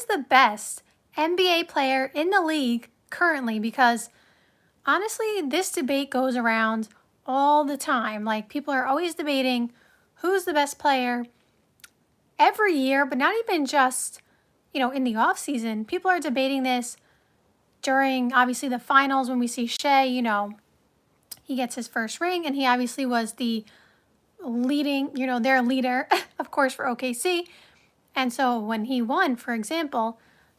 is the best NBA player in the league currently? Because honestly, this debate goes around all the time. Like, people are always debating who's the best player every year, but not even just, in the off season. People are debating this during, obviously, the finals when we see Shea, he gets his first ring, and he obviously was the leading, their leader, of course, for OKC. And so when he won, for example,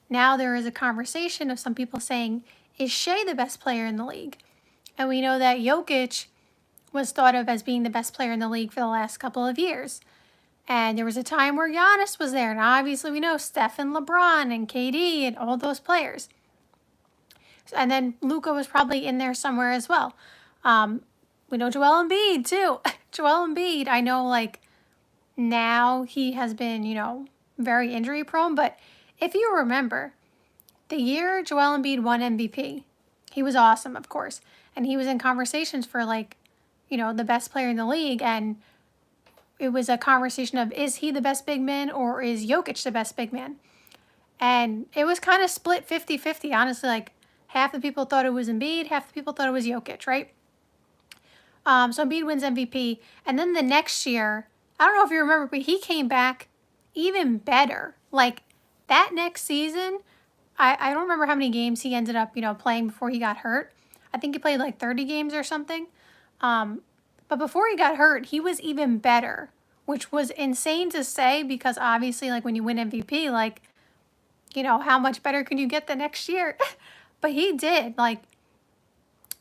now there is a conversation of some people saying, is Shea the best player in the league? And we know that Jokic was thought of as being the best player in the league for the last couple of years. And there was a time where Giannis was there. And obviously we know Steph and LeBron and KD and all those players. And then Luka was probably in there somewhere as well. We know Joel Embiid too. Joel Embiid, I know now he has been, very injury prone. But if you remember, the year Joel Embiid won MVP, he was awesome, of course. And he was in conversations for the best player in the league. And it was a conversation of, is he the best big man or is Jokic the best big man? And it was kind of split 50-50, honestly. Half the people thought it was Embiid, half the people thought it was Jokic, right? So Embiid wins MVP. And then the next year, I don't know if you remember, but he came back even better. That next season, I don't remember how many games he ended up, playing before he got hurt. I think he played 30 games or something. But before he got hurt, he was even better, which was insane to say because obviously, when you win MVP, how much better can you get the next year? But he did.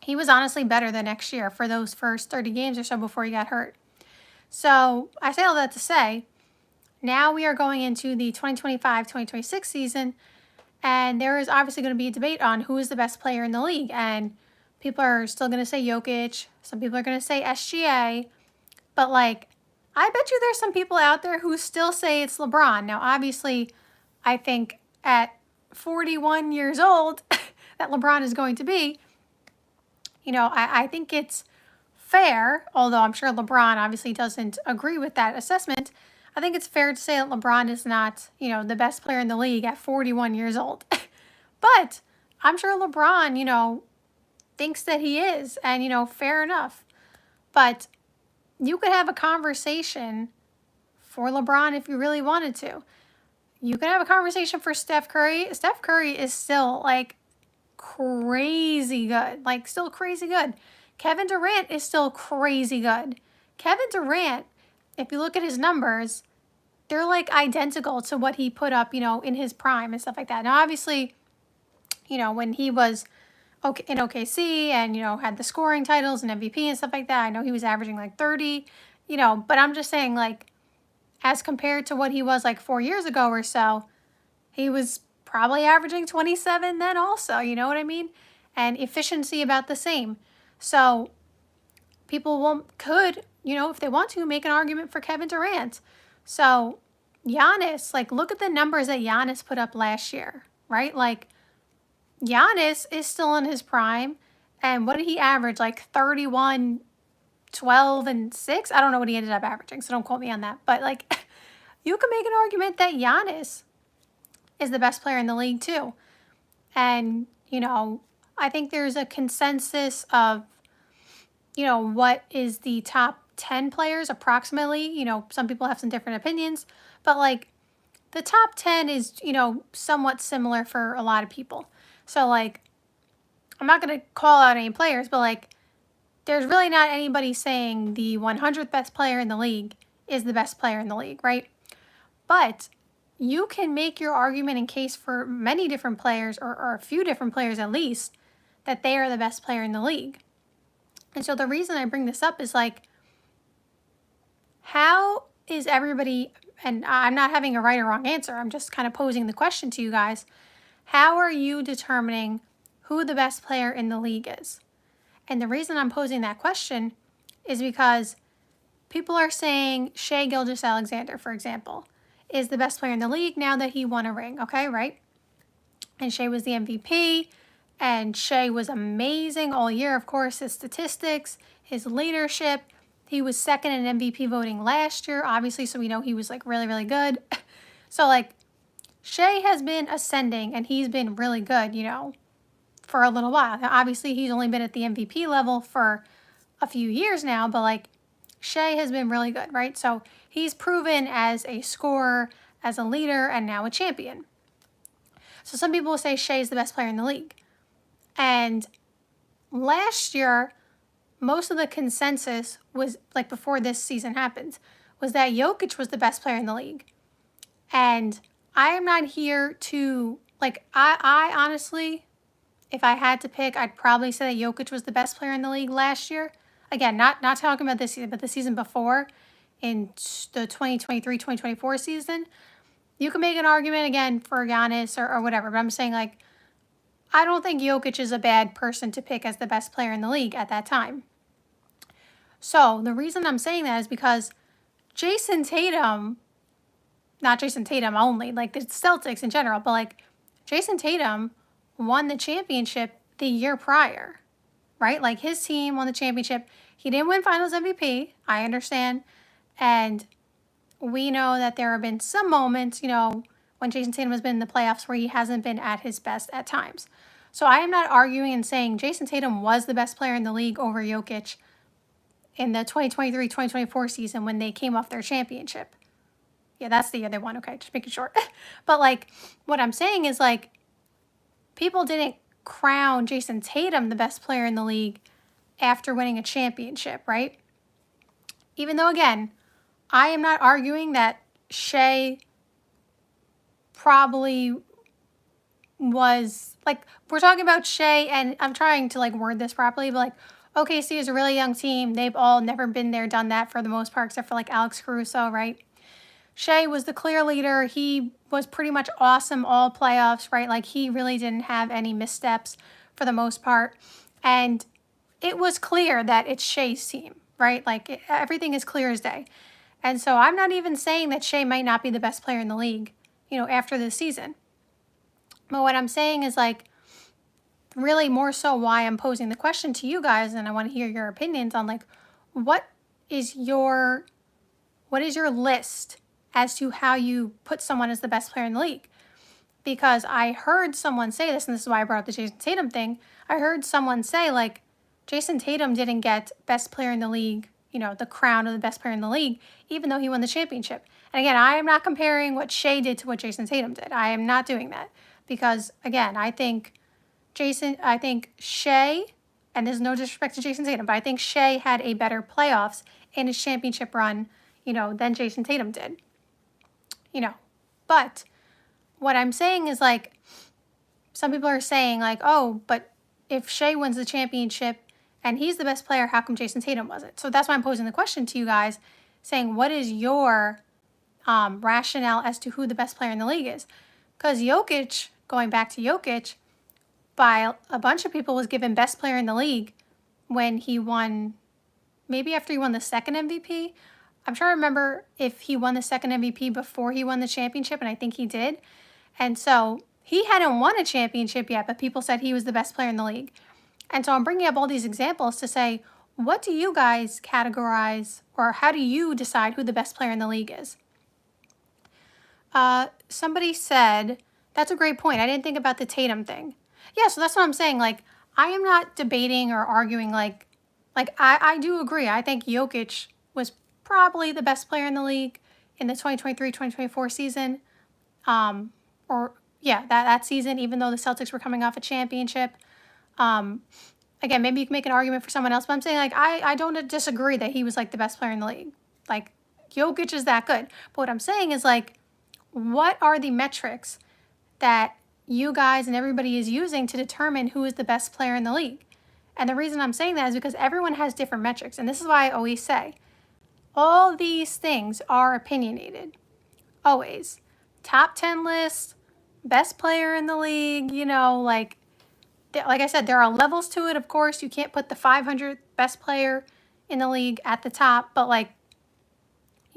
He was honestly better the next year for those first 30 games or so before he got hurt. So I say all that to say, now we are going into the 2025-2026 season, and there is obviously going to be a debate on who is the best player in the league. And people are still going to say Jokic. Some people are going to say SGA. But, I bet you there's some people out there who still say it's LeBron. Now, obviously, I think at 41 years old that LeBron is going to be, I think it's fair, although I'm sure LeBron obviously doesn't agree with that assessment. I think it's fair to say that LeBron is not, the best player in the league at 41 years old. But I'm sure LeBron, thinks that he is, and, fair enough. But you could have a conversation for LeBron if you really wanted to. You could have a conversation for Steph Curry. Steph Curry is still, crazy good. Still crazy good. Kevin Durant is still crazy good. Kevin Durant, if you look at his numbers, they're identical to what he put up, in his prime and stuff like that. Now, obviously, when he was in OKC and, had the scoring titles and MVP and stuff like that, I know he was averaging 30, but I'm just saying as compared to what he was 4 years ago or so, he was probably averaging 27 then also, you know what I mean? And efficiency about the same. So people could, if they want to, make an argument for Kevin Durant. So Giannis, look at the numbers that Giannis put up last year, right? Giannis is still in his prime. And what did he average? 31, 12, and 6? I don't know what he ended up averaging, so don't quote me on that. But you can make an argument that Giannis is the best player in the league too. And, I think there's a consensus of, what is the top 10 players approximately. Some people have some different opinions, but the top 10 is, somewhat similar for a lot of people. So I'm not going to call out any players, but there's really not anybody saying the 100th best player in the league is the best player in the league, right? But you can make your argument in case for many different players or a few different players at least that they are the best player in the league. And so the reason I bring this up is how is everybody, and I'm not having a right or wrong answer, I'm just kind of posing the question to you guys. How are you determining who the best player in the league is? And the reason I'm posing that question is because people are saying Shai Gilgeous-Alexander, for example, is the best player in the league now that he won a ring, okay, right? And Shai was the MVP, and Shai was amazing all year, of course, his statistics, his leadership. He was second in MVP voting last year, obviously, so we know he was really, really good. So Shea has been ascending and he's been really good, for a little while. Now, obviously, he's only been at the MVP level for a few years now, but like Shea has been really good, right? So he's proven as a scorer, as a leader, and now a champion. So some people will say Shea is the best player in the league. And last year, most of the consensus was, like before this season happened, was that Jokic was the best player in the league. And I am not here to, like, I honestly, if I had to pick, I'd probably say that Jokic was the best player in the league last year. Again, not talking about this season, but the season before, in the 2023-2024 season. You can make an argument, again, for Giannis or whatever, but I'm saying, like, I don't think Jokic is a bad person to pick as the best player in the league at that time. So the reason I'm saying that is because Jason Tatum, not Jason Tatum only, like the Celtics in general, but like Jason Tatum won the championship the year prior, right? Like his team won the championship. He didn't win Finals MVP, I understand. And we know that there have been some moments, when Jason Tatum has been in the playoffs where he hasn't been at his best at times. So I am not arguing and saying Jason Tatum was the best player in the league over Jokic in the 2023-2024 season when they came off their championship. Yeah, that's the year they won. Okay, just making sure. But like, what I'm saying is like, people didn't crown Jason Tatum the best player in the league after winning a championship, right? Even though, again, I am not arguing that Shea probably was, like, we're talking about Shea, and I'm trying to, like, word this properly, but, like, OKC is a really young team. They've all never been there, done that for the most part, except for, like, Alex Caruso, right? Shea was the clear leader. He was pretty much awesome all playoffs, right? Like, he really didn't have any missteps for the most part. And it was clear that it's Shea's team, right? Like, everything is clear as day. And so I'm not even saying that Shea might not be the best player in the league, after this season. But what I'm saying is, like, really more so why I'm posing the question to you guys, and I want to hear your opinions on, like, what is your list as to how you put someone as the best player in the league? Because I heard someone say this, and this is why I brought up the Jason Tatum thing. I heard someone say, like, Jason Tatum didn't get best player in the league, the crown of the best player in the league, even though he won the championship. And again, I am not comparing what Shea did to what Jason Tatum did. I am not doing that. Because, again, I think Shea, and there's no disrespect to Jason Tatum, but I think Shea had a better playoffs in his championship run, than Jason Tatum did. But what I'm saying is, like, some people are saying, like, oh, but if Shea wins the championship and he's the best player, how come Jason Tatum wasn't? So that's why I'm posing the question to you guys, saying, what is your rationale as to who the best player in the league is? Because Jokic, going back to Jokic, by a bunch of people was given best player in the league when he won, maybe after he won the second MVP. I'm trying to remember if he won the second MVP before he won the championship, and I think he did. And so he hadn't won a championship yet, but people said he was the best player in the league. And so I'm bringing up all these examples to say, what do you guys categorize, or how do you decide who the best player in the league is? Somebody said, that's a great point. I didn't think about the Tatum thing. Yeah, so that's what I'm saying. Like, I am not debating or arguing, like I do agree. I think Jokic was probably the best player in the league in the 2023-2024 season. That season, even though the Celtics were coming off a championship. Again, maybe you can make an argument for someone else, but I'm saying, like, I don't disagree that he was, like, the best player in the league. Like, Jokic is that good. But what I'm saying is, like, what are the metrics that you guys and everybody is using to determine who is the best player in the league? And the reason I'm saying that is because everyone has different metrics. And this is why I always say, all these things are opinionated. Always. Top 10 list, best player in the league, like I said, there are levels to it, of course. You can't put the 500th best player in the league at the top, but, like,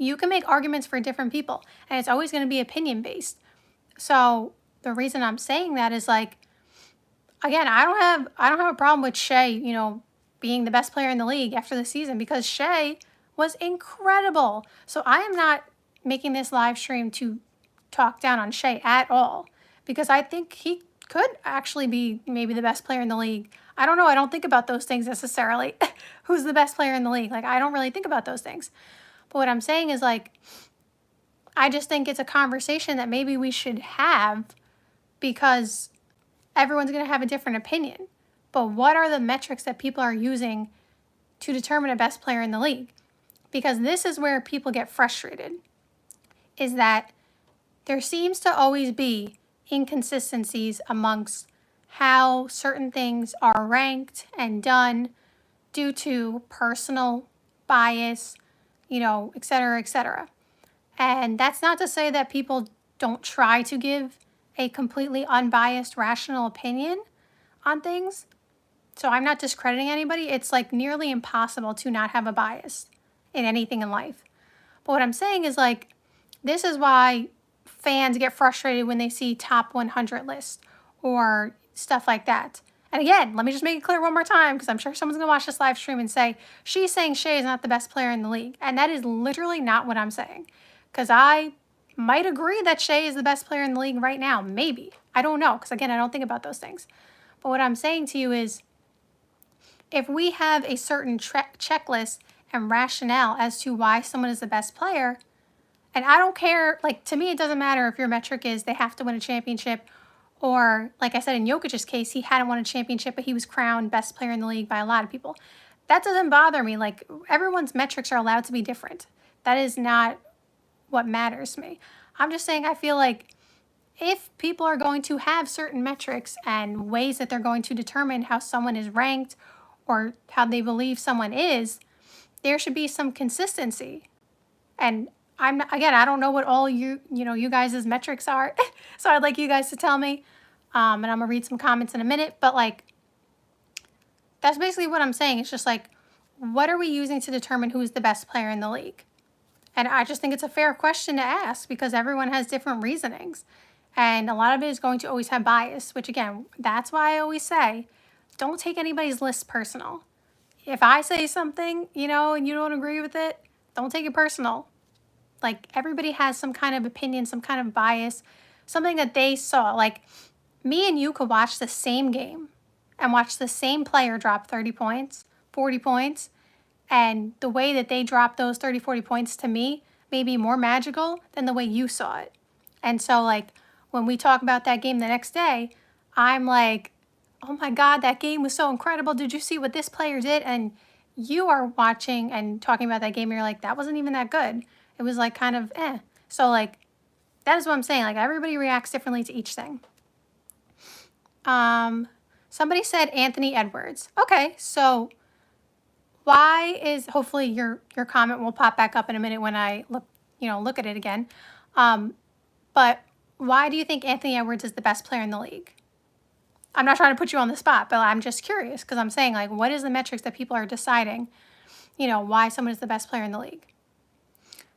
you can make arguments for different people, and it's always going to be opinion-based. So the reason I'm saying that is, like, again, I don't have a problem with Shea, being the best player in the league after the season, because Shea was incredible. So I am not making this live stream to talk down on Shea at all, because I think he could actually be maybe the best player in the league. I don't know. I don't think about those things necessarily. Who's the best player in the league? Like, I don't really think about those things. But what I'm saying is, like, I just think it's a conversation that maybe we should have, because everyone's going to have a different opinion. But what are the metrics that people are using to determine a best player in the league? Because this is where people get frustrated, is that there seems to always be inconsistencies amongst how certain things are ranked and done due to personal bias, et cetera, et cetera. And that's not to say that people don't try to give a completely unbiased, rational opinion on things. So I'm not discrediting anybody. It's like nearly impossible to not have a bias in anything in life. But what I'm saying is, like, this is why fans get frustrated when they see top 100 lists or stuff like that. And again, let me just make it clear one more time, because I'm sure someone's going to watch this live stream and say, she's saying Shea is not the best player in the league. And that is literally not what I'm saying. Because I might agree that Shea is the best player in the league right now. Maybe. I don't know, because again, I don't think about those things. But what I'm saying to you is, if we have a certain checklist and rationale as to why someone is the best player, and I don't care, like, to me, it doesn't matter if your metric is they have to win a championship, or like I said, in Jokic's case, he hadn't won a championship, but he was crowned best player in the league by a lot of people. That doesn't bother me. Like, everyone's metrics are allowed to be different. That is not what matters to me. I'm just saying, I feel like if people are going to have certain metrics and ways that they're going to determine how someone is ranked or how they believe someone is, there should be some consistency. And again, I don't know what all you guys' metrics are. So I'd like you guys to tell me. And I'm gonna read some comments in a minute, but like, that's basically what I'm saying. It's just like, what are we using to determine who's the best player in the league? And I just think it's a fair question to ask, because everyone has different reasonings. And a lot of it is going to always have bias, which again, that's why I always say, don't take anybody's list personal. If I say something, and you don't agree with it, don't take it personal. Like, everybody has some kind of opinion, some kind of bias, something that they saw. Like, me and you could watch the same game and watch the same player drop 30 points, 40 points, and the way that they dropped those 30, 40 points to me may be more magical than the way you saw it. And so, like, when we talk about that game the next day, I'm like, oh my God, that game was so incredible. Did you see what this player did? And you are watching and talking about that game, and you're like, that wasn't even that good. It was like kind of eh. So like, that is what I'm saying. Like, everybody reacts differently to each thing. Somebody said Anthony Edwards. Okay, so why is, hopefully your comment will pop back up in a minute when I look at it again. But why do you think Anthony Edwards is the best player in the league? I'm not trying to put you on the spot, but I'm just curious, because I'm saying, like, what is the metrics that people are deciding, why someone is the best player in the league?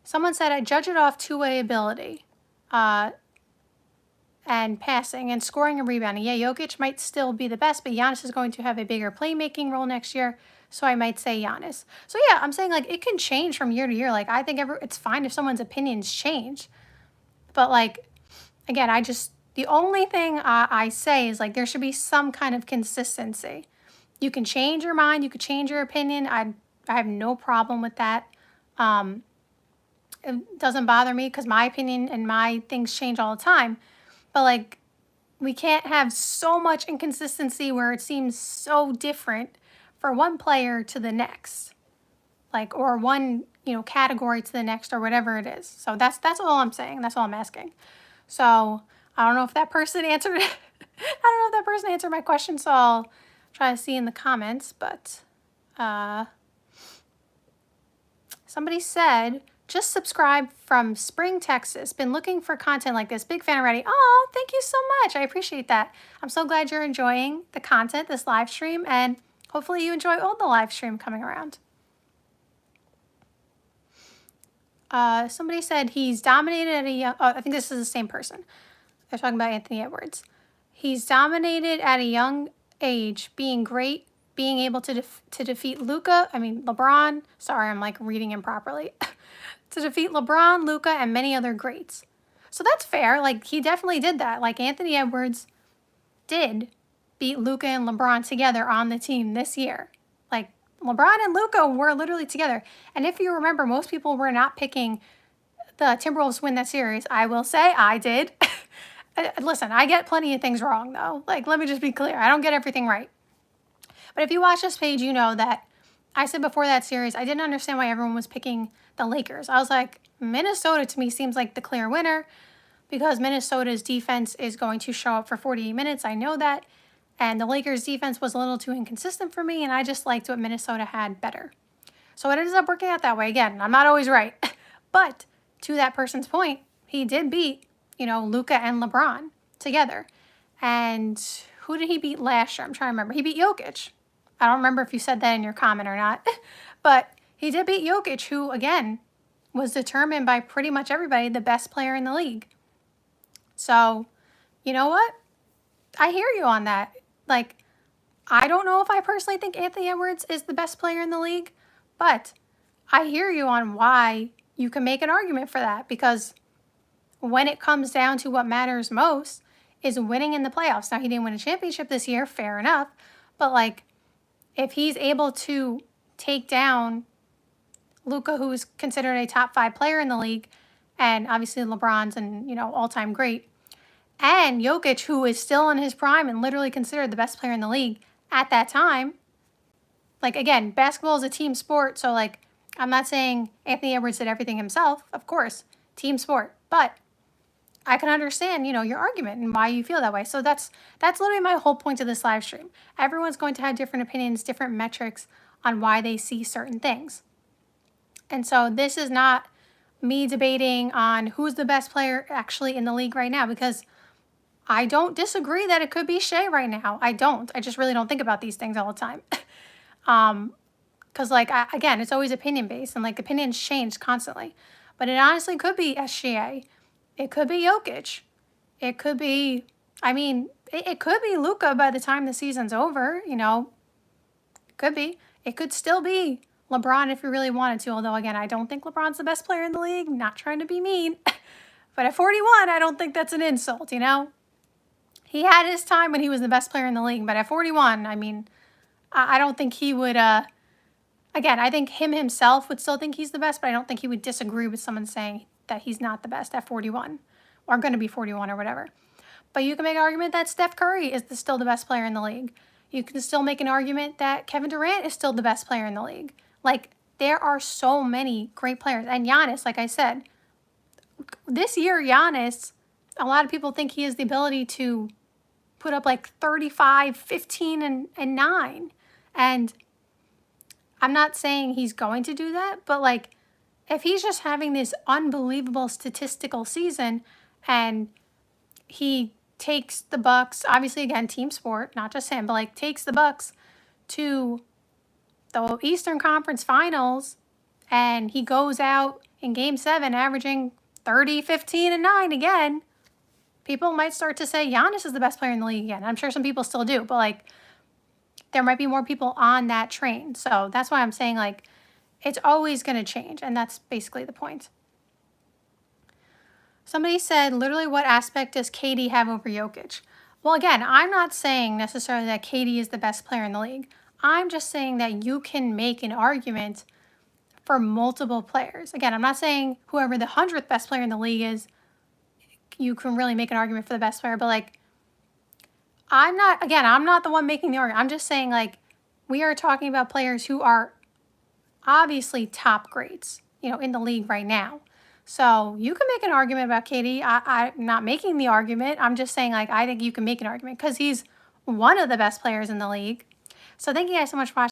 Someone said, I judge it off two-way ability and passing and scoring and rebounding. Yeah, Jokic might still be the best, but Giannis is going to have a bigger playmaking role next year, so I might say Giannis. So yeah, I'm saying, like, it can change from year to year. Like, I think it's fine if someone's opinions change. But, like, again, the only thing I say is, like, there should be some kind of consistency. You can change your mind. You could change your opinion. I have no problem with that. It doesn't bother me, because my opinion and my things change all the time. But, like, we can't have so much inconsistency where it seems so different for one player to the next. Like, or one, category to the next, or whatever it is. So that's all I'm saying. That's all I'm asking. So I don't know if that person answered I don't know if that person answered my question, so I'll try to see in the comments. But somebody said, just subscribe from Spring, Texas. Been looking for content like this. Big fan already. Oh, thank you so much. I appreciate that. I'm so glad you're enjoying the content, this live stream, and hopefully you enjoy all the live stream coming around. Somebody said he's dominated at a young, I think this is the same person. They're talking about Anthony Edwards. He's dominated at a young age, being great, being able to defeat LeBron. Sorry, I'm like reading improperly. To defeat LeBron, Luka, and many other greats. So that's fair. Like, he definitely did that. Like, Anthony Edwards did beat Luka and LeBron together on the team this year. Like, LeBron and Luka were literally together. And if you remember, most people were not picking the Timberwolves to win that series. I will say I did. Listen, I get plenty of things wrong, though. Like, let me just be clear. I don't get everything right. But if you watch this page, you know that I said before that series, I didn't understand why everyone was picking the Lakers. I was like, Minnesota to me seems like the clear winner because Minnesota's defense is going to show up for 48 minutes. I know that. And the Lakers' defense was a little too inconsistent for me, and I just liked what Minnesota had better. So it ended up working out that way. Again, I'm not always right. But to that person's point, he did beat, Luka and LeBron together. And who did he beat last year? I'm trying to remember. He beat Jokic. I don't remember if you said that in your comment or not. But he did beat Jokic, who, again, was determined by pretty much everybody the best player in the league. So, you know what? I hear you on that. Like, I don't know if I personally think Anthony Edwards is the best player in the league, but I hear you on why you can make an argument for that, because when it comes down to what matters most is winning in the playoffs. Now, he didn't win a championship this year, fair enough, but like, if he's able to take down Luka, who's considered a top 5 player in the league, and obviously LeBron's an all-time great, and Jokic, who is still in his prime and literally considered the best player in the league at that time. Like, again, basketball is a team sport, so like, I'm not saying Anthony Edwards did everything himself, of course, team sport, but I can understand, your argument and why you feel that way. So that's literally my whole point of this live stream. Everyone's going to have different opinions, different metrics on why they see certain things. And so this is not me debating on who's the best player actually in the league right now, because I don't disagree that it could be Shea right now. I don't. I just really don't think about these things all the time. Because, again, it's always opinion-based, and, opinions change constantly. But it honestly could be SGA. It could be Jokic. It could be, it could be Luka by the time the season's over, It could be. It could still be LeBron if you really wanted to, although, again, I don't think LeBron's the best player in the league. Not trying to be mean. But at 41, I don't think that's an insult, He had his time when he was the best player in the league, but at 41, I don't think he would, again, I think himself would still think he's the best, but I don't think he would disagree with someone saying that he's not the best at 41 or going to be 41 or whatever. But you can make an argument that Steph Curry is still the best player in the league. You can still make an argument that Kevin Durant is still the best player in the league. There are so many great players. And Giannis, like I said, this year, Giannis, a lot of people think he has the ability to put up 35, 15, and 9. And I'm not saying he's going to do that, but if he's just having this unbelievable statistical season and he takes the Bucks, obviously again, team sport, not just him, but takes the Bucks to the Eastern Conference Finals and he goes out in Game 7 averaging 30, 15, and 9 again, people might start to say Giannis is the best player in the league again. I'm sure some people still do, but there might be more people on that train. So that's why I'm saying it's always going to change. And that's basically the point. Somebody said, literally, what aspect does KD have over Jokic? Well, again, I'm not saying necessarily that KD is the best player in the league. I'm just saying that you can make an argument for multiple players. Again, I'm not saying whoever the 100th best player in the league is, you can really make an argument for the best player, but I'm not the one making the argument. I'm just saying we are talking about players who are obviously top grades, in the league right now. So you can make an argument about KD. I'm not making the argument. I'm just saying I think you can make an argument because he's one of the best players in the league. So thank you guys so much for watching.